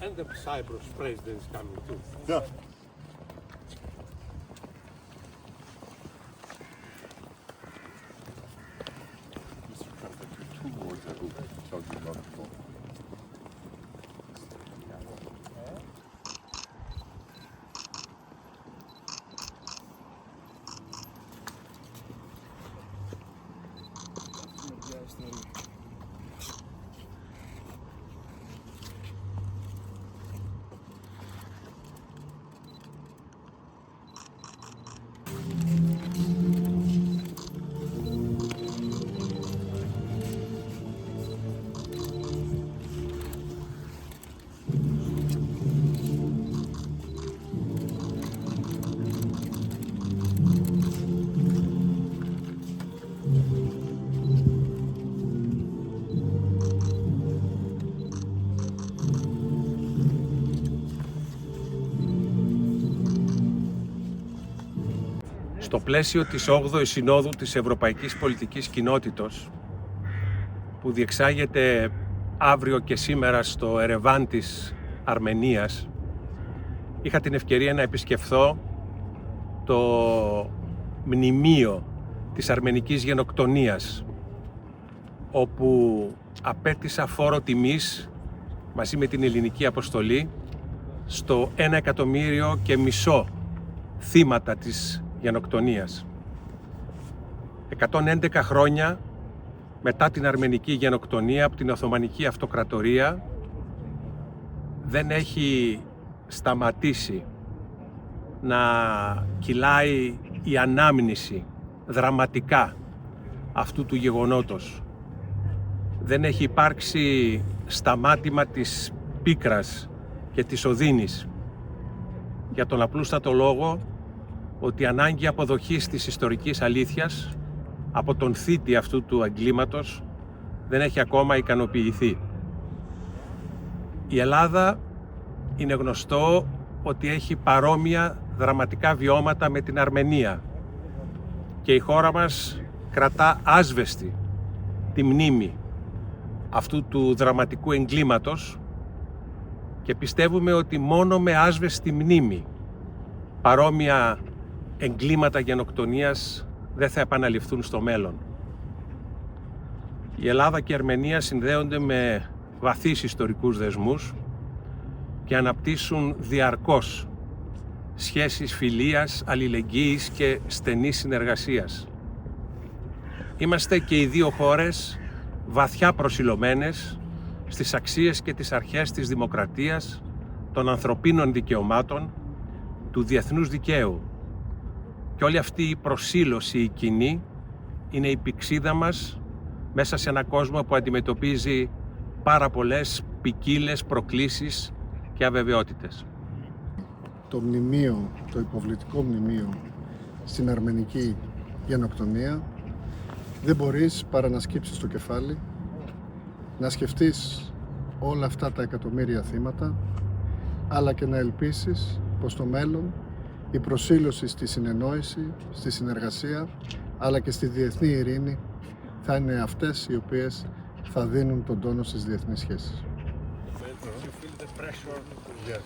And the Cyprus president is coming too. Yeah. Mr. Trump, there are two words I will tell you about the phone. Στο πλαίσιο της 8ης Συνόδου της Ευρωπαϊκής Πολιτικής Κοινότητος, που διεξάγεται αύριο και σήμερα στο Ερεβάν της Αρμενίας, είχα την ευκαιρία να επισκεφθώ το μνημείο της αρμενικής γενοκτονίας, όπου απέτησα φόρο τιμής μαζί με την ελληνική αποστολή στο 1,5 εκατομμύριο θύματα της γενοκτονίας. 111 χρόνια μετά την αρμενική γενοκτονία από την Οθωμανική Αυτοκρατορία δεν έχει σταματήσει να κυλάει η ανάμνηση δραματικά αυτού του γεγονότος. Δεν έχει υπάρξει σταμάτημα της πίκρας και της οδύνης, για τον απλούστατο λόγο ότι η ανάγκη αποδοχής της ιστορικής αλήθειας από τον θήτη αυτού του εγκλήματος δεν έχει ακόμα ικανοποιηθεί. Η Ελλάδα είναι γνωστό ότι έχει παρόμοια δραματικά βιώματα με την Αρμενία και η χώρα μας κρατά άσβεστη τη μνήμη αυτού του δραματικού εγκλήματος και πιστεύουμε ότι μόνο με άσβεστη μνήμη παρόμοια εγκλήματα γενοκτονίας δεν θα επαναληφθούν στο μέλλον. Η Ελλάδα και η Αρμενία συνδέονται με βαθύς ιστορικούς δεσμούς και αναπτύσσουν διαρκώς σχέσεις φιλίας, αλληλεγγύης και στενής συνεργασίας. Είμαστε και οι δύο χώρες βαθιά προσιλωμένες στις αξίες και τις αρχές της δημοκρατίας, των ανθρωπίνων δικαιωμάτων, του διεθνούς δικαίου. Και όλη αυτή η προσήλωση η κοινή είναι η πηξίδα μας μέσα σε έναν κόσμο που αντιμετωπίζει πάρα πολλές ποικίλες προκλήσεις και αβεβαιότητες. Το μνημείο, το υποβλητικό μνημείο στην αρμενική γενοκτονία, δεν μπορείς παρά να σκύψεις το κεφάλι, να σκεφτείς όλα αυτά τα εκατομμύρια θύματα, αλλά και να ελπίσεις πως στο μέλλον η προσήλωση στη συνεννόηση, στη συνεργασία, αλλά και στη διεθνή ειρήνη θα είναι αυτές οι οποίες θα δίνουν τον τόνο στις διεθνείς σχέσεις. Yes.